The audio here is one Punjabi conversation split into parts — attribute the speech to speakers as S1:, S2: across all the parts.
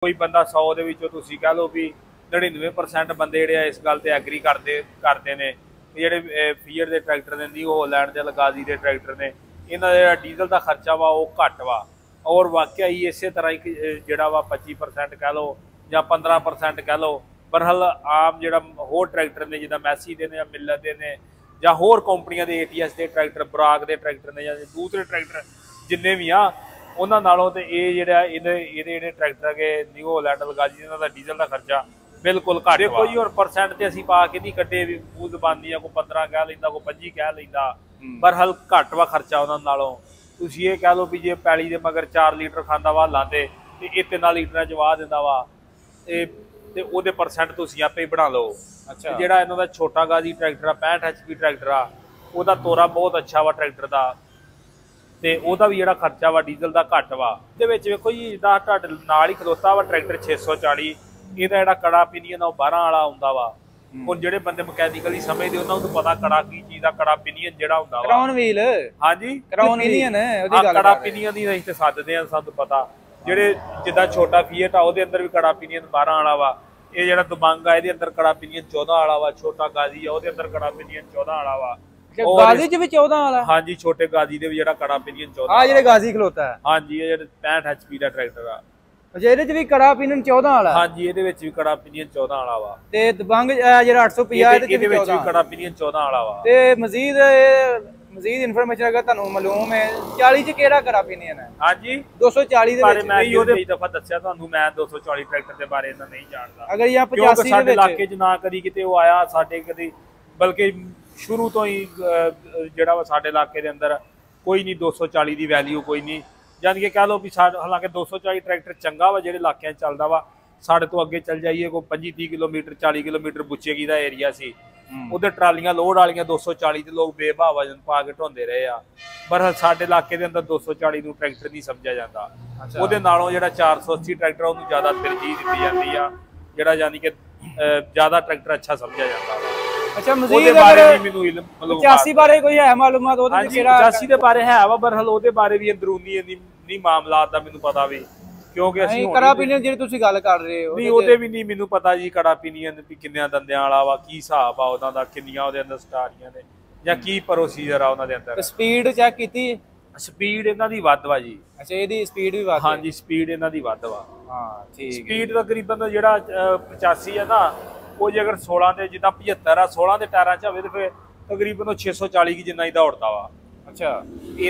S1: कोई बंदा 100 ਦੇ ਵਿੱਚੋਂ ਤੁਸੀਂ कह लो भी 99% ਬੰਦੇ ਜਿਹੜੇ ਇਸ ਗੱਲ ਤੇ ਐਗਰੀ ਕਰਦੇ ਨੇ ਕਿ ਜਿਹੜੇ ਫੀਅਰ ਦੇ ਟਰੈਕਟਰ ਨੇ ਨਿਊ ਹੋਲੈਂਡ ਦੇ ਲਗਾਜ਼ੀ ਦੇ ਟਰੈਕਟਰ ਨੇ ਇਹਨਾਂ ਦਾ ਡੀਜ਼ਲ ਦਾ ਖਰਚਾ ਵਾ ਉਹ ਘੱਟ ਵਾ ਔਰ ਵਾਕਿਆ ਹੀ ਇਸੇ ਤਰ੍ਹਾਂ ਹੀ ਜਿਹੜਾ ਵਾ 25% कह लो ਜਾਂ 15% कह लो ਬਰਹਲ ਆਮ ਜਿਹੜਾ ਹੋਰ ਟਰੈਕਟਰ ਨੇ ਜਿੱਦਾਂ ਮੈਸੀ ਦੇ ਨੇ ਜਾਂ ਮਿਲਰ ਦੇ ਨੇ ਜਾਂ ਹੋਰ ਕੰਪਨੀਆਂ ਦੇ ATS ਦੇ ਟਰੈਕਟਰ ਬਰਾਕ ਦੇ ਟਰੈਕਟਰ ਨੇ ਜਾਂ ਦੂਸਰੇ ਟਰੈਕਟਰ ਜਿੰਨੇ ਵੀ ਆ ਉਹਨਾਂ ਨਾਲੋਂ ਤੇ ਇਹ ਜਿਹੜਾ ਇਹਦੇ ਜਿਹੜੇ ਟਰੈਕਟਰ ਹੈਗੇ ਨਿਊ ਹੋਲੈਂਡ ਲਗਾਜੀ ਇਹਨਾਂ ਦਾ ਡੀਜ਼ਲ ਦਾ ਖਰਚਾ ਬਿਲਕੁਲ ਘੱਟ ਦੇਖੋ ਜੀ। ਔਰ ਪਰਸੈਂਟ ਤੇ ਅਸੀਂ ਪਾ ਕੇ ਨਹੀਂ ਕੱਢੇ ਵੀ ਮੂੰਹ ਜ਼ਬਾਨੀ ਆ ਕੋਈ 15 ਕਹਿ ਲੈਂਦਾ ਕੋਈ 25 ਕਹਿ ਲੈਂਦਾ ਬਰਹਲ ਘੱਟ ਵਾ ਖਰਚਾ ਉਹਨਾਂ ਨਾਲੋਂ। ਤੁਸੀਂ ਇਹ ਕਹਿ ਲਓ ਵੀ ਜੇ ਪੈਲੀ ਦੇ ਮਗਰ 4 ਲੀਟਰ ਖਾਂਦਾ ਵਾ ਲਾਂਦੇ ਤੇ ਇਹ 3 ਲੀਟਰਾਂ ਚ ਵਾਹ ਦਿੰਦਾ ਵਾ ਤੇ ਉਹਦੇ ਪਰਸੈਂਟ ਤੁਸੀਂ ਆਪੇ ਹੀ ਬਣਾ ਲਓ। ਅੱਛਾ ਜਿਹੜਾ ਇਹਨਾਂ ਦਾ ਛੋਟਾ ਗਾਜ਼ੀ ਟਰੈਕਟਰ ਆ 65 HP ਟਰੈਕਟਰ ਆ ਉਹਦਾ ਤੋਰਾ ਬਹੁਤ ਅੱਛਾ ਵਾ ਟਰੈਕਟਰ ਦਾ ਤੇ ਉਹਦਾ ਵੀ ਜਿਹੜਾ ਖਰਚਾ ਵਾ ਡੀਜ਼ਲ ਦਾ ਘੱਟ ਵਾ। ਇਹਦੇ ਵਿੱਚ ਵੇਖੋ ਜੀ ਜਿੱਦਾਂ ਤੁਹਾਡੇ ਨਾਲ ਹੀ ਖਲੋਤਾ ਵਾ ਟਰੈਕਟਰ 640 ਇਹਦਾ ਜਿਹੜਾ ਕੜਾ ਪਿਨੀਅਨ ਆ ਉਹ 12 ਵਾਲਾ ਹੁੰਦਾ ਵਾ। ਹੁਣ ਜਿਹੜੇ ਬੰਦੇ ਮਕੈਨੀਕਲੀ ਸਮਝਦੇ ਉਹਨਾਂ ਨੂੰ ਪਤਾ ਕੜਾ ਕੀ ਚੀਜ਼ ਦਾ ਕੜਾ ਪਿਨੀਅਨ ਜਿਹੜਾ ਹੁੰਦਾ ਵਾ
S2: ਕਰਾਉਨ ਵੀਲ
S1: ਹਾਂਜੀ
S2: ਕਰਾਉਨ ਪਿਨੀਅਨ ਉਹਦੀ ਗੱਲ
S1: ਕੜਾ ਪਿਨੀਅਨ ਦੀ ਅਸੀਂ ਤੇ ਸੱਦਦੇ ਆ ਸਾਨੂੰ ਪਤਾ। ਜਿਹੜੇ ਜਿੱਦਾਂ ਛੋਟਾ ਫੀਅਟ ਆ ਉਹਦੇ ਅੰਦਰ ਵੀ ਕੜਾ ਪਿਨੀਅਨ 12 ਵਾਲਾ ਵਾ। ਇਹ ਜਿਹੜਾ ਦਬੰਗ ਆ ਇਹਦੇ ਅੰਦਰ ਕੜਾ ਪਿਨੀਅਨ 14 ਵਾਲਾ ਵਾ। ਛੋਟਾ ਗਾਜ਼ੀ ਆ ਉਹਦੇ ਅੰਦਰ ਕੜਾ ਪਿਨੀਅਨ 14 ਵਾਲਾ ਵਾ।
S2: ਗਾਜ਼ੀ ਚ ਵੀ 14 ਵਾਲਾ
S1: ਹਾਂਜੀ ਛੋਟੇ ਗਾਜ਼ੀ ਦੇ ਵੀ ਜਿਹੜਾ ਕੜਾ ਪਿਨੀਅਨ 14
S2: ਆ ਜਿਹੜੇ ਗਾਜ਼ੀ ਖਲੋਤਾ ਹੈ ਹਾਂਜੀ
S1: ਇਹ ਜਿਹੜਾ 65 HP ਦਾ ਟਰੈਕਟਰ ਆ।
S2: ਅੱਛਾ ਇਹਦੇ ਚ ਵੀ ਕੜਾ ਪਿਨੀਅਨ 14 ਵਾਲਾ
S1: ਹਾਂਜੀ ਇਹਦੇ ਵਿੱਚ ਵੀ ਕੜਾ ਪਿਨੀਅਨ 14 ਵਾਲਾ ਵਾ।
S2: ਤੇ ਦਬੰਗ ਜਿਹੜਾ 850
S1: ਇਹਦੇ ਵਿੱਚ ਵੀ ਕੜਾ ਪਿਨੀਅਨ 14 ਵਾਲਾ ਵਾ।
S2: ਤੇ ਮਜ਼ੀਦ ਇਨਫੋਰਮੇਸ਼ਨ ਅਗਰ ਤੁਹਾਨੂੰ ਮਾਲੂਮ ਹੈ 40 ਚ ਕਿਹੜਾ ਕੜਾ ਪਿਨੀਅਨ ਹੈ?
S1: ਹਾਂਜੀ
S2: 240 ਦੇ ਵਿੱਚ
S1: ਮੈਂ ਉਹਦੇ ਕਈ ਦਫਾ ਦੱਸਿਆ ਤੁਹਾਨੂੰ ਮੈਂ 240 ਟਰੈਕਟਰ ਦੇ ਬਾਰੇ ਇਹਨਾਂ ਨਹੀਂ ਜਾਣਦਾ।
S2: ਅਗਰ ਇਹ 85 ਦੇ
S1: ਸਾਡੇ ਇਲਾਕੇ 'ਚ ਨਾ ਕਦੀ ਕਿਤੇ ਉਹ ਆਇਆ ਸਾਡੇ ਕਦੀ ਬਲਕਿ ਸ਼ੁਰੂ ਤੋਂ ਹੀ ਜਿਹੜਾ ਵਾ ਸਾਡੇ ਇਲਾਕੇ ਦੇ ਅੰਦਰ ਕੋਈ ਨਹੀਂ 240 ਦੀ ਵੈਲਿਊ ਕੋਈ ਨਹੀਂ। ਜਾਨੀ ਕਿ ਕਹਿ ਲਓ ਵੀ ਹਾਲਾਂਕਿ 240 ਟਰੈਕਟਰ ਚੰਗਾ ਵਾ ਜਿਹੜੇ ਇਲਾਕਿਆਂ 'ਚ ਚੱਲਦਾ ਵਾ। ਸਾਡੇ ਤੋਂ ਅੱਗੇ ਚੱਲ ਜਾਈਏ ਕੋਈ 25-30 ਕਿਲੋਮੀਟਰ 40 ਕਿਲੋਮੀਟਰ ਬੁੱਚੇਗੀ ਦਾ ਏਰੀਆ ਸੀ ਉਹਦੇ ਟਰਾਲੀਆਂ ਲੋਡ ਵਾਲੀਆਂ 240 ਤੇ ਲੋਕ ਬੇਭਾ ਵਜਨ ਪਾ ਕੇ ਢੋਂਦੇ ਰਹੇ ਆ। ਪਰ ਸਾਡੇ ਇਲਾਕੇ ਦੇ ਅੰਦਰ 240 ਨੂੰ ਟਰੈਕਟਰ ਨਹੀਂ ਸਮਝਿਆ ਜਾਂਦਾ। ਉਹਦੇ ਨਾਲੋਂ ਜਿਹੜਾ 480 ਟਰੈਕਟਰ ਉਹਨੂੰ ਜ਼ਿਆਦਾ ਤਰਜੀਹ ਦਿੱਤੀ ਜਾਂਦੀ ਆ ਜਿਹੜਾ ਜਾਨੀ ਕਿ ਜ਼ਿਆਦਾ ਟਰੈਕਟਰ ਅੱਛਾ ਸਮਝਿਆ ਜਾਂਦਾ ਵਾ। ਅੱਛਾ ਮਜ਼ੀਦ ਬਾਰੇ ਮੈਨੂੰ
S2: 85 ਬਾਰੇ ਕੋਈ ਹੈ ਮਾਲੂਮਾਤ? ਉਹਦੇ
S1: ਵਿੱਚ 85 ਦੇ ਬਾਰੇ ਹੈ ਵਾ ਪਰ ਉਹਦੇ ਬਾਰੇ ਵੀ ਅੰਦਰੂਨੀ ਨਹੀਂ ਮਾਮਲਾਤ ਦਾ ਮੈਨੂੰ ਪਤਾ ਵੀ ਕਿਉਂਕਿ ਅਸੀਂ
S2: ਕੜਾ ਪਿਨੀਅਨ ਜਿਹੜੀ ਤੁਸੀਂ ਗੱਲ ਕਰ ਰਹੇ ਹੋ
S1: ਨਹੀਂ ਉਹਦੇ ਵੀ ਨਹੀਂ ਮੈਨੂੰ ਪਤਾ ਜੀ ਕੜਾ ਪਿਨੀਅਨ ਵੀ ਕਿੰਨਿਆਂ ਦੰਦਿਆਂ ਵਾਲਾ ਵਾ ਕੀ ਹਿਸਾਬ ਆ ਉਹਨਾਂ ਦਾ ਕਿੰਨੀਆਂ ਉਹਦੇ ਅੰਦਰ ਸਟਾਰੀਆਂ ਨੇ ਜਾਂ ਕੀ ਪ੍ਰੋਸੀਜਰ ਆ ਉਹਨਾਂ ਦੇ ਅੰਦਰ।
S2: ਸਪੀਡ ਚੈੱਕ ਕੀਤੀ?
S1: ਸਪੀਡ ਇਹਨਾਂ ਦੀ ਵੱਧ ਵਾ ਜੀ।
S2: ਅੱਛਾ ਇਹਦੀ ਸਪੀਡ ਵੀ ਵੱਧ?
S1: ਹਾਂਜੀ ਸਪੀਡ ਇਹਨਾਂ ਦੀ ਵੱਧ ਵਾ।
S2: ਹਾਂ ਠੀਕ।
S1: ਸਪੀਡ ਤਕਰੀਬਨ ਜਿਹੜਾ 85 ਆ ਨਾ ਉਹ ਜੇ ਅਗਰ 16 ਦੇ ਜਿੱਦਾਂ 75 ਆ 16 ਦੇ ਟਾਇਰਾਂ 'ਚ ਹੋਵੇ ਤੇ ਫਿਰ ਤਕਰੀਬਨ ਉਹ 640 ਕੀ ਜਿੰਨਾ ਹੀ ਦੌੜਦਾ ਵਾ। ਅੱਛਾ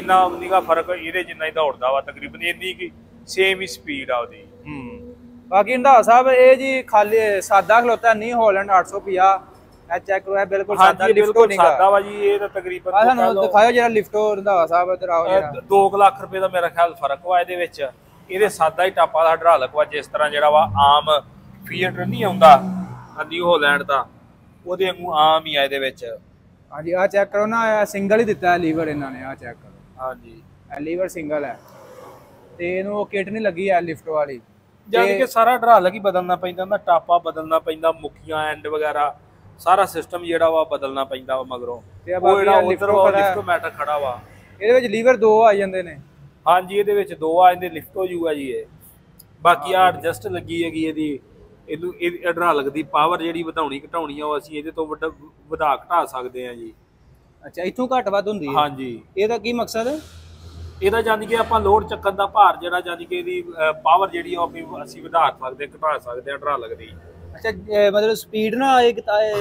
S1: ਇੰਨਾ ਨੀਗਾ ਫਰਕ ਇਹਦੇ ਜਿੰਨਾ ਹੀ ਦੌੜਦਾ ਵਾ ਤਕਰੀਬਨ ਇੰਨੀ ਕੀ ਸੇਮ ਹੀ ਸਪੀਡ ਆ ਉਹਦੀ।
S2: ਬਾਕੀ ਰੰਧਾਵਾ ਸਾਹਿਬ ਇਹ ਜੀ ਖਾਲੀ ਸਾਦਾ ਖਲੋਤਾ ਨਹੀਂ ਹੋਲੈਂਡ 850 ਇਹ ਚੈੱਕ ਕਰੋ ਬਿਲਕੁਲ ਸਾਦਾ ਲਿਫਟੋ ਨਹੀਂਗਾ ਸਾਦਾ
S1: ਵਾ ਜੀ। ਇਹ ਤਾਂ ਤਕਰੀਬਨ
S2: ਸਾਨੂੰ ਦਿਖਾਓ ਜਿਹੜਾ ਲਿਫਟੋ ਰੰਧਾਵਾ ਸਾਹਿਬ ਇਧਰ ਆਓ ਜਿਹੜਾ
S1: 2 ਲੱਖ ਰੁਪਏ ਦਾ ਮੇਰਾ ਖਿਆਲ ਫਰਕ ਵਾ ਇਹਦੇ ਵਿੱਚ। ਇਹਦੇ ਸਾਦਾ ਹੀ ਟਾਪਾ ਦਾ ਹਾਈਡ੍ਰੋਲਿਕ ਵਾ ਜਿਸ ਤਰ੍ਹਾਂ ਜਿਹੜਾ ਵਾ ਆਮ ਫੀਅਟ ਨਹੀਂ ਆਉਂਦਾ ਨਿਊ ਹੋਲੈਂਡ ਦਾ ਉਹਦੇ ਵਾਂਗੂ ਆਮ ਹੀ ਆ ਇਹਦੇ ਵਿੱਚ। ਹਾਂਜੀ
S2: ਆ ਚੈੱਕ ਕਰੋ ਨਾ ਸਿੰਗਲ ਹੀ ਦਿੱਤਾ ਲੀਵਰ ਇਹਨਾਂ ਨੇ। ਆ ਚੈੱਕ ਕਰੋ
S1: ਹਾਂਜੀ
S2: ਇਹ ਲੀਵਰ ਸਿੰਗਲ ਹੈ ਤੇ ਇਹਨੂੰ ਉਹ ਕਿਟ ਨਹੀਂ ਲੱਗੀ ਹੈ ਲਿਫਟ ਵਾਲੀ।
S1: ਜਾਨੀ ਕਿ ਸਾਰਾ ਹਾਈਡ੍ਰੋਲਿਕ ਹੀ ਬਦਲਣਾ ਪੈਂਦਾ ਨਾ ਟਾਪਾ ਬਦਲਣਾ ਪੈਂਦਾ ਮੁੱਖੀਆਂ ਐਂਡ ਵਗੈਰਾ ਸਾਰਾ ਸਿਸਟਮ ਜਿਹੜਾ ਵਾ ਬਦਲਣਾ ਪੈਂਦਾ ਵਾ ਮਗਰੋਂ। ਤੇ ਉਹ ਜਿਹੜਾ ਲਿਫਟੋ ਮੈਟਰ ਖੜਾ ਵਾ
S2: ਇਹਦੇ ਵਿੱਚ ਲੀਵਰ 2 ਆ ਜਾਂਦੇ ਨੇ।
S1: ਹਾਂਜੀ ਇਹਦੇ ਵਿੱਚ 2 ਆ ਜਾਂਦੇ ਲਿਫਟੋ ਜੂ ਆ ਜੀ ਇਹ। ਬਾਕੀ ਆ ਐਡਜਸਟ ਲੱਗੀ ਹੈਗੀ ਇਹਦੀ ਇਹਨੂੰ ਇਹ ਹਾਈਡ੍ਰੋਲਿਕ ਦੀ ਪਾਵਰ ਜਿਹੜੀ ਵਧਾਉਣੀ ਘਟਾਉਣੀ ਆ ਉਹ ਅਸੀਂ ਇਹਦੇ ਤੋਂ ਵਧਾ ਘਟਾ ਸਕਦੇ ਆ ਜੀ।
S2: ਅੱਛਾ ਇੱਥੋਂ ਘੱਟ ਵੱਧ ਹੁੰਦੀ ਹੈ?
S1: ਹਾਂਜੀ।
S2: ਇਹਦਾ ਕੀ ਮਕਸਦ ਹੈ?
S1: ਇਹਦਾ ਜਾਨੀ ਕਿ ਆਪਾਂ ਲੋਡ ਚੱਕਣ ਦਾ ਭਾਰ ਜਿਹੜਾ ਜਾਨੀ ਕਿ ਇਹਦੀ ਪਾਵਰ ਜਿਹੜੀ ਆ ਉਹ ਅਸੀਂ ਵਧਾ ਸਕਦੇ ਘਟਾ ਸਕਦੇ ਹਾਈਡ੍ਰੋਲਿਕ ਦੀ।
S2: ਅੱਛਾ ਮਤਲਬ ਸਪੀਡ ਨਾ ਆਏ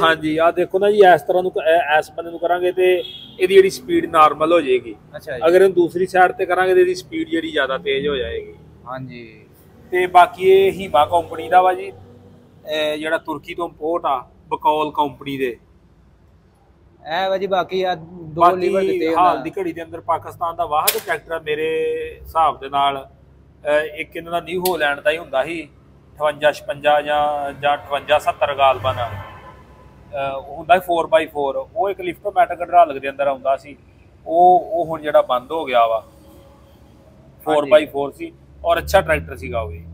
S1: ਹਾਂਜੀ ਆ ਦੇਖੋ ਨਾ ਜੀ ਇਸ ਤਰ੍ਹਾਂ ਨੂੰ ਇਸ ਬੰਦੇ ਨੂੰ ਕਰਾਂਗੇ ਤੇ ਇਹਦੀ ਜਿਹੜੀ ਸਪੀਡ ਨਾਰਮਲ ਹੋ ਜਾਏਗੀ। ਅੱਛਾ ਅਗਰ ਇਹਨੂੰ ਦੂਸਰੀ ਸਾਈਡ ਤੇ ਕਰਾਂਗੇ ਤੇ ਇਹਦੀ ਸਪੀਡ ਜਿਹੜੀ ਜ਼ਿਆਦਾ ਤੇਜ਼ ਹੋ ਜਾਏਗੀ। ਹਾਂਜੀ ਤੇ ਬਾਕੀ ਇਹ ਹੀਮਾ ਕੰਪਨੀ ਦਾ ਵਾ ਜੀ ਜਿਹੜਾ ਤੁਰਕੀ ਤੋਂ ਇੰਪੋਰਟ ਆ ਬਕੌਲ ਕੰਪਨੀ ਦੇ।
S2: ਇਹ ਵਾ ਜੀ ਬਾਕੀ ਆ 2 ਲੀਵਰ ਦਿੱਤੇ
S1: ਹਾਲ ਦੀ ਘੜੀ ਦੇ ਅੰਦਰ ਪਾਕਿਸਤਾਨ ਦਾ ਵਾਹਦ ਟਰੈਕਟਰ ਆ ਮੇਰੇ ਹਿਸਾਬ ਦੇ ਨਾਲ। ਇੱਕ ਇਹਨਾਂ ਦਾ ਨਿਊ ਹੋਲੈਂਡ ਦਾ ਹੀ ਹੁੰਦਾ ਸੀ 58 56 ਜਾਂ 58 70 ਗਾਲਬਨ ਹੁੰਦਾ 4x4 ਉਹ ਇੱਕ ਲਿਫਟੋਮੈਟਿਕ ਹਾਈਡ੍ਰੋਲਿਕ ਦੇ ਅੰਦਰ ਆਉਂਦਾ ਸੀ। ਉਹ ਹੁਣ ਜਿਹੜਾ ਬੰਦ ਹੋ ਗਿਆ ਵਾ 4x4 ਸੀ ਔਰ ਅੱਛਾ ਟਰੈਕਟਰ ਸੀਗਾ ਉਹ ਵੀ।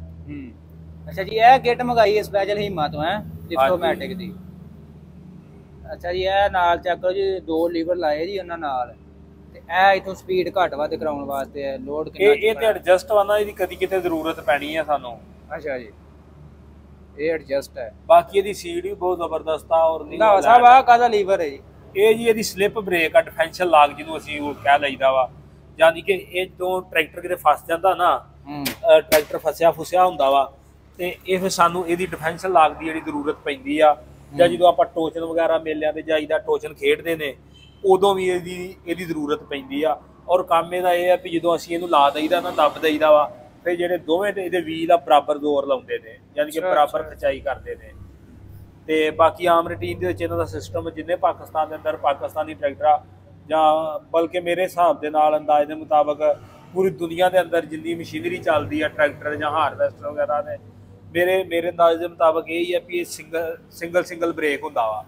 S1: ਅੱਛਾ ਜੀ ਇਹ ਕਿੱਟ ਮੰਗਾਈ ਸਪੈਸ਼ਲ ਹੀਮਾ ਤੋਂ ਹੈ ਲਿਫਟੋਮੈਟਿਕ ਦੀ। ਅੱਛਾ ਜੀ ਇਹ ਨਾਲ ਚੈੱਕ ਕਰੋ ਜੀ 2 ਲੀਵਰ ਲਾਏ ਜੀ ਉਹਨਾਂ ਨਾਲ ਤੇ ਇਹ ਇਥੋਂ ਸਪੀਡ ਘੱਟ ਵੱਧ ਕਰਾਉਣ ਵਾਸਤੇ ਲੋਡ ਕਿੰਨਾ ਇਹ ਤੇ ਐਡਜਸਟ ਵਾ ਨਾ ਇਹਦੀ ਕਦੀ ਕਿਤੇ ਜ਼ਰੂਰਤ ਪੈਣੀ ਆ ਸਾਨੂੰ। ਅੱਛਾ ਜੀ
S2: ਇਹ ਐਡਜਸਟ ਹੈ।
S1: ਬਾਕੀ ਇਹਦੀ ਸੀਟ ਵੀ ਬਹੁਤ ਜ਼ਬਰਦਸਤ ਆ। ਔਰ
S2: ਰੰਧਾਵਾ ਸਾਹਿਬ ਆ ਕਾਹਦਾ ਲੀਵਰ ਹੈ ਜੀ?
S1: ਇਹ ਜੀ ਇਹਦੀ ਸਲਿੱਪ ਬ੍ਰੇਕ ਆ, ਡਿਫੈਂਸ਼ਲ ਲਾਕ ਜਿਹਨੂੰ ਅਸੀਂ ਉਹ ਕਹਿ ਲਈਦਾ ਵਾ। ਯਾਨੀ ਕਿ ਇਹ ਜਦੋਂ ਟਰੈਕਟਰ ਕਿਤੇ ਫਸ ਜਾਂਦਾ ਨਾ, ਟਰੈਕਟਰ ਫਸਿਆ ਹੁੰਦਾ ਵਾ, ਤੇ ਇਹ ਫਿਰ ਸਾਨੂੰ ਇਹਦੀ ਡਿਫੈਂਸ਼ਲ ਲਾਕ ਦੀ ਜਿਹੜੀ ਜ਼ਰੂਰਤ ਪੈਂਦੀ ਆ। ਜਾਂ ਜਦੋਂ ਆਪਾਂ ਟੋਚਨ ਵਗੈਰਾ ਮੇਲਿਆਂ ਤੇ ਜਾਈਦਾ, ਟੋਚਨ ਖੇਡਦੇ ਨੇ, ਉਦੋਂ ਵੀ ਇਹਦੀ ਜ਼ਰੂਰਤ ਪੈਂਦੀ ਆ। ਔਰ ਕੰਮ ਇਹਦਾ ਇਹ ਆ ਵੀ ਜਦੋਂ ਅਸੀਂ ਇਹਨੂੰ ਲਾ ਦਈਦਾ ਨਾ, ਦੱਬ ਦਈਦਾ ਵਾ, ਫਿਰ ਜਿਹੜੇ ਦੋਵੇਂ ਇਹਦੇ ਵੀਲ ਆ ਬਰਾਬਰ ਜ਼ੋਰ ਲਾਉਂਦੇ ਨੇ, ਯਾਨੀ ਕਿ ਬਰਾਬਰ ਖਿਚਾਈ ਕਰਦੇ ਨੇ। ਤੇ ਬਾਕੀ ਆਮ ਰੂਟੀਨ ਦੇ ਵਿੱਚ ਇਹਨਾਂ ਦਾ ਸਿਸਟਮ ਜਿੰਨੇ ਪਾਕਿਸਤਾਨ ਦੇ ਅੰਦਰ ਪਾਕਿਸਤਾਨੀ ਟਰੈਕਟਰ ਆ, ਜਾਂ ਬਲਕਿ ਮੇਰੇ ਹਿਸਾਬ ਦੇ ਨਾਲ ਅੰਦਾਜ਼ ਦੇ ਮੁਤਾਬਕ ਪੂਰੀ ਦੁਨੀਆ ਦੇ ਅੰਦਰ ਜਿੰਨੀ ਮਸ਼ੀਨਰੀ ਚੱਲਦੀ ਆ ਟਰੈਕਟਰ ਜਾਂ ਹਾਰਵੈਸਟਰ ਵਗੈਰਾ ਨੇ, ਮੇਰੇ ਅੰਦਾਜ਼ ਦੇ ਮੁਤਾਬਕ ਇਹ ਹੀ ਆ ਵੀ ਇਹ ਸਿੰਗਲ ਬ੍ਰੇਕ ਹੁੰਦਾ ਵਾ।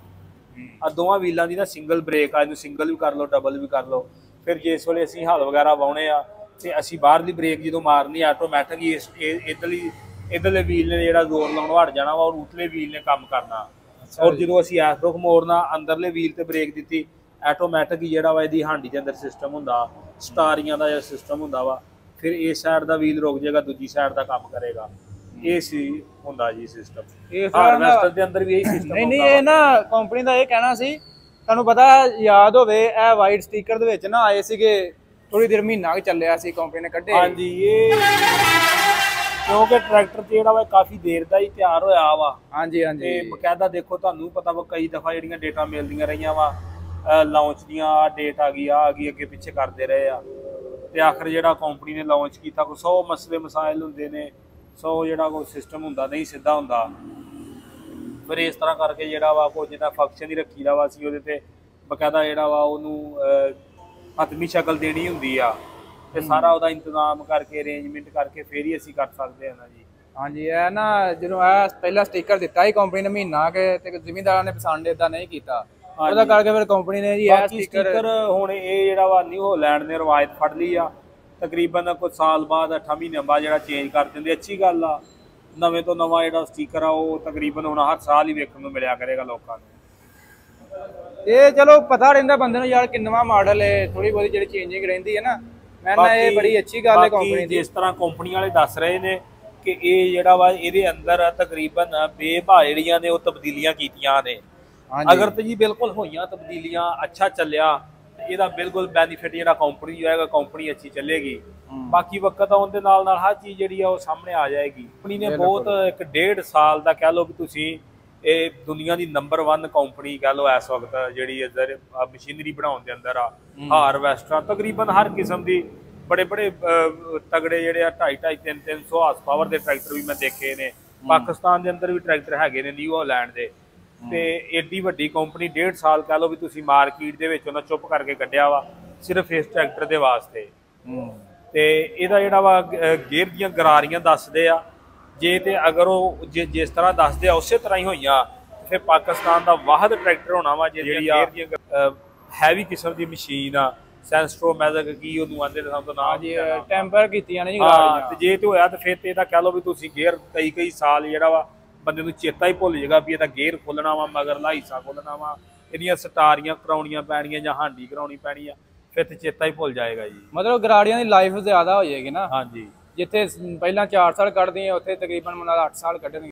S1: ਆ ਦੋਵਾਂ ਵੀਲਾਂ ਦੀ ਨਾ ਸਿੰਗਲ ਬ੍ਰੇਕ ਆ, ਇਹਨੂੰ ਸਿੰਗਲ ਵੀ ਕਰ ਲਓ, ਡਬਲ ਵੀ ਕਰ ਲਓ। ਫਿਰ ਜਿਸ ਵੇਲੇ ਅਸੀਂ ਹਲ ਵਗੈਰਾ ਵਾਉਣੇ ਆ ਤੇ ਅਸੀਂ ਬਾਹਰਲੀ ਬ੍ਰੇਕ ਜਦੋਂ ਮਾਰਨੀ ਆਟੋਮੈਟਿਕ ਹੀ ਇੱਧਰਲੇ ਵੀਲ ਨੇ ਜਿਹੜਾ ਜ਼ੋਰ ਲਾਉਣੋਂ ਹਟ ਜਾਣਾ ਵਾ, ਔਰ ਉਤਲੇ ਵੀਲ ਨੇ ਕੰਮ ਕਰਨਾ। ਔਰ ਜਦੋਂ ਅਸੀਂ ਐਸ ਰੁਖ ਮੋੜਨਾ, ਅੰਦਰਲੇ ਵੀਲ ਤੇ ਬ੍ਰੇਕ ਦਿੱਤੀ, ਆਟੋਮੈਟਿਕ ਹੀ ਜਿਹੜਾ ਵਾ ਇਹਦੀ ਹਾਂਡੀ ਦੇ ਅੰਦਰ ਸਿਸਟਮ ਹੁੰਦਾ, ਸਟਾਰੀਆਂ ਦਾ ਜਿਹੜਾ ਸਿਸਟਮ ਹੁੰਦਾ ਵਾ, ਫਿਰ ਇਸ ਸਾਈਡ ਦਾ ਵੀਲ ਰੁਕ ਜਾਏਗਾ, ਦੂਜੀ ਸਾਈਡ ਦਾ ਕੰਮ ਕਰੇਗਾ। ਇਹ ਸੀ ਹੁੰਦਾ ਜੀ ਸਿਸਟਮ। ਇਹ ਹਾਰਵੈਸਟਰ ਦੇ ਅੰਦਰ ਵੀ ਇਹੀ ਸਿਸਟਮ ਹੁੰਦਾ।
S2: ਨਹੀਂ ਇਹ ਨਾ ਕੰਪਨੀ ਦਾ ਇਹ ਕਹਿਣਾ ਸੀ, ਤੁਹਾਨੂੰ ਪਤਾ ਯਾਦ ਹੋਵੇ ਇਹ ਵਾਈਟ ਸਟicker ਦੇ ਵਿੱਚ ਨਾ ਆਏ ਸੀਗੇ, ਥੋੜੀ ਦੇਰ ਮਹੀਨਾ ਕਿ ਚੱਲਿਆ ਸੀ, ਕੰਪਨੀ ਨੇ ਕੱਢੇ।
S1: ਹਾਂਜੀ, ਇਹ ਕਿਉਂਕਿ ਟਰੈਕਟਰ ਤੇ ਜਿਹੜਾ ਵਾ ਕਾਫੀ ਦੇਰ ਦਾ ਹੀ ਤਿਆਰ ਹੋਇਆ ਵਾ।
S2: ਹਾਂਜੀ
S1: ਤੇ ਬਕਾਇਦਾ ਦੇਖੋ ਤੁਹਾਨੂੰ ਪਤਾ ਵਾ ਕਈ ਦਫਾ ਜਿਹੜੀਆਂ ਡੇਟਾਂ ਮਿਲਦੀਆਂ ਰਹੀਆਂ ਵਾ ਲਾਂਚ ਦੀਆਂ, ਡੇਟ ਆ ਗਈ ਅੱਗੇ ਪਿੱਛੇ ਕਰਦੇ ਰਹੇ ਆ, ਤੇ ਆਖਰ ਜਿਹੜਾ ਕੰਪਨੀ ਨੇ ਲਾਂਚ ਕੀਤਾ ਕੋਈ 100 ਮਸਲੇ ਮਸਾਇਲ ਹੁੰਦੇ ਨੇ, 100 ਜਿਹੜਾ ਕੋਈ ਸਿਸਟਮ ਹੁੰਦਾ ਨਹੀਂ ਸਿੱਧਾ ਹੁੰਦਾ। ਫਿਰ ਇਸ ਤਰ੍ਹਾਂ ਕਰਕੇ ਜਿਹੜਾ ਵਾ ਕੋਈ ਜਿੱਦਾਂ ਫੰਕਸ਼ਨ ਹੀ ਰੱਖੀ ਦਾ ਵਾ, ਅਸੀਂ ਉਹਦੇ ਤੇ ਬਕਾਇਦਾ ਜਿਹੜਾ ਵਾ ਉਹਨੂੰ ਹਤਮੀ ਸ਼ਕਲ ਦੇਣੀ ਹੁੰਦੀ ਆ, ਤੇ ਸਾਰਾ ਉਹਦਾ ਇੰਤਜ਼ਾਮ ਕਰਕੇ ਅਰੇਂਜਮੈਂਟ ਕਰਕੇ ਫਿਰ ਹੀ ਅਸੀਂ ਕਰ ਸਕਦੇ ਹਾਂ ਨਾ ਜੀ।
S2: ਹਾਂਜੀ, ਇਹ ਨਾ ਜਦੋਂ ਇਹ ਪਹਿਲਾ ਸਟicker ਦਿੱਤਾ ਸੀ ਕੰਪਨੀ ਨੇ ਮਹੀਨਾ ਕੇ, ਤੇ ਜ਼ਿਮੀਂਦਾਰਾਂ ਨੇ ਪਸੰਦ ਇਦਾਂ ਨਹੀਂ ਕੀਤਾ, ਉਹਦਾ ਕਰਕੇ ਫਿਰ ਕੰਪਨੀ ਨੇ ਜੀ ਇਹ
S1: ਸਟicker ਹੁਣ ਇਹ ਜਿਹੜਾ ਵਾ ਨਿਊ ਹਾਲੈਂਡ ਨੇ ਰਵਾਇਤ ਫੜ ਲਈ ਆ, ਤਕਰੀਬਨ ਕੁਝ ਸਾਲ ਬਾਅਦ 8 ਮਹੀਨਿਆਂ ਬਾਅਦ ਜਿਹੜਾ ਚੇਂਜ ਕਰ ਦਿੰਦੇ। ਅੱਛੀ ਗੱਲ ਆ, ਨਵੇਂ ਤੋਂ ਨਵਾਂ ਜਿਹੜਾ ਸਟicker ਆ ਉਹ ਤਕਰੀਬਨ ਹੁਣ ਹਰ ਸਾਲ ਹੀ ਵੇਖਣ ਨੂੰ ਮਿਲਿਆ ਕਰੇਗਾ ਲੋਕਾਂ ਨੂੰ।
S2: ਇਹ ਚਲੋ ਪਤਾ ਰਹਿੰਦਾ ਬੰਦੇ ਨੂੰ ਯਾਰ ਕਿੰਨਵਾਂ ਮਾਡਲ ਹੈ, ਥੋੜੀ ਬਹੁਤੀ ਜਿਹੜੀ ਚੇਂਜਿੰਗ ਰਹਿੰਦੀ ਹੈ ਨਾ, ਮੈਂ ਨਾ ਇਹ ਬੜੀ ਅੱਛੀ ਗੱਲ ਹੈ ਕੰਪਨੀ ਦੀ।
S1: ਜਿਸ ਤਰ੍ਹਾਂ ਕੰਪਨੀ ਵਾਲੇ ਦੱਸ ਰਹੇ ਨੇ ਕਿ ਇਹ ਜਿਹੜਾ ਵਾ ਇਹਦੇ ਅੰਦਰ ਤਕਰੀਬਨ ਬੇਭਾ ਜਿਹੜੀਆਂ ਨੇ ਉਹ ਤਬਦੀਲੀਆਂ ਕੀਤੀਆਂ ਨੇ। ਅਗਰ ਤੇ ਜੀ ਬਿਲਕੁਲ ਹੋਈਆਂ ਤਬਦੀਲੀਆਂ, ਅੱਛਾ ਚੱਲਿਆ, ਇਹਦਾ ਬਿਲਕੁਲ ਬੈਨੀਫਿਟ ਜਿਹੜਾ ਕੰਪਨੀ ਨੂੰ ਜਾਏਗਾ, ਕੰਪਨੀ ਅੱਛੀ ਚੱਲੇਗੀ। ਬਾਕੀ ਵਕਤ ਆਉਣ ਦੇ ਨਾਲ ਨਾਲ ਹਰ ਚੀਜ਼ ਜਿਹੜੀ ਆ ਉਹ ਸਾਹਮਣੇ ਆ ਜਾਏਗੀ। ਕੰਪਨੀ ਨੇ ਬਹੁਤ 1.5 ਸਾਲ ਦਾ ਕਹਿ ਲਓ ਵੀ ਤੁਸੀਂ, ਇਹ ਦੁਨੀਆ ਦੀ ਨੰਬਰ 1 ਕੰਪਨੀ ਕਹਿ ਲਓ ਇਸ ਵਕਤ ਜਿਹੜੀ ਇੱਧਰ ਮਸ਼ੀਨਰੀ ਬਣਾਉਣ ਦੇ ਅੰਦਰ ਆ। ਹਾਰਵੈਸਟਰ ਤਕਰੀਬਨ ਹਰ ਕਿਸਮ ਦੀ ਬੜੇ ਤਗੜੇ ਜਿਹੜੇ ਆ 250 300 ਹਾਰਸ ਪਾਵਰ ਦੇ ਟਰੈਕਟਰ ਵੀ ਮੈਂ ਦੇਖੇ ਨੇ। ਪਾਕਿਸਤਾਨ ਦੇ ਅੰਦਰ ਵੀ ਟਰੈਕਟਰ ਹੈਗੇ ਨੇ ਨਿਊ ਹਾਲੈਂਡ ਦੇ। ਤੇ ਏਡੀ ਵੱਡੀ ਕੰਪਨੀ 1.5 ਸਾਲ ਕਹਿ ਲਓ ਵੀ ਤੁਸੀਂ ਮਾਰਕੀਟ ਦੇ ਵਿੱਚ ਉਹਨਾਂ ਚੁੱਪ ਕਰਕੇ ਕੱਢਿਆ ਵਾ ਸਿਰਫ ਇਸ ਟਰੈਕਟਰ ਦੇ ਵਾਸਤੇ। ਤੇ ਇਹਦਾ ਜਿਹੜਾ ਵਾ ਗੇਅਰ ਦੀਆਂ ਗਰਾਰੀਆਂ ਦੱਸਦੇ ਆ, ਜੇ ਤੇ ਅਗਰ ਉਹ ਜਿਸ ਤਰ੍ਹਾਂ ਦੱਸਦੇ ਆ ਉਸੇ ਤਰ੍ਹਾਂ ਹੀ ਹੋਈਆਂ, ਫਿਰ ਪਾਕਿਸਤਾਨ ਦਾ ਵਾਹਦ ਟਰੈਕਟਰ ਹੋਣਾ ਵਾ ਜਿਹੜੀ ਆ ਹੈਵੀ ਕਿਸਮ ਦੀ ਮਸ਼ੀਨ ਆ। ਸੈਂਸਟਰੋ ਮੈਜਿਕ ਕੀ ਉਹਨੂੰ ਆਂਦੇ ਨੇ, ਸਾਨੂੰ ਨਾਮ ਜੀ
S2: ਟੈਂਪਰ ਕੀਤੀਆਂ ਨੇ ਜੀ ਗਰਾਰੀਆਂ।
S1: ਤੇ ਜੇ ਤੇ ਹੋਇਆ ਤੇ ਫਿਰ ਤੇ ਇਹਦਾ ਕਹਿ ਲਓ ਵੀ ਤੁਸੀਂ ਗੇਅਰ ਕਈ ਸਾਲ ਜਿਹੜਾ ਵਾ ਬੰਦੇ ਨੂੰ ਚੇਤਾ ਹੀ ਭੁੱਲ ਜਾਏਗਾ ਵੀ ਇਹਦਾ ਗੇਅਰ ਖੋਲਣਾ ਵਾ, ਮਗਰਲਾ ਹਿੱਸਾ ਖੋਲਣਾ ਵਾ, ਇਹਦੀਆਂ ਸਟਾਰੀਆਂ ਕਰਾਉਣੀਆਂ ਪੈਣੀਆਂ ਜਾਂ ਹਾਂਡੀ ਕਰਾਉਣੀ ਪੈਣੀ ਆ, ਫਿਰ ਤੇ ਚੇਤਾ ਹੀ ਭੁੱਲ ਜਾਏਗਾ ਜੀ।
S2: ਮਤਲਬ ਗਰਾੜੀਆਂ ਦੀ ਲਾਈਫ ਜ਼ਿਆਦਾ ਹੋ ਜਾਏਗੀ ਨਾ।
S1: ਹਾਂਜੀ,
S2: ਜਿੱਥੇ ਪਹਿਲਾਂ 4 ਸਾਲ ਕੱਢਦੀਆਂ ਉੱਥੇ ਤਕਰੀਬਨ 8 ਸਾਲ ਕੱਢਣਗੇ।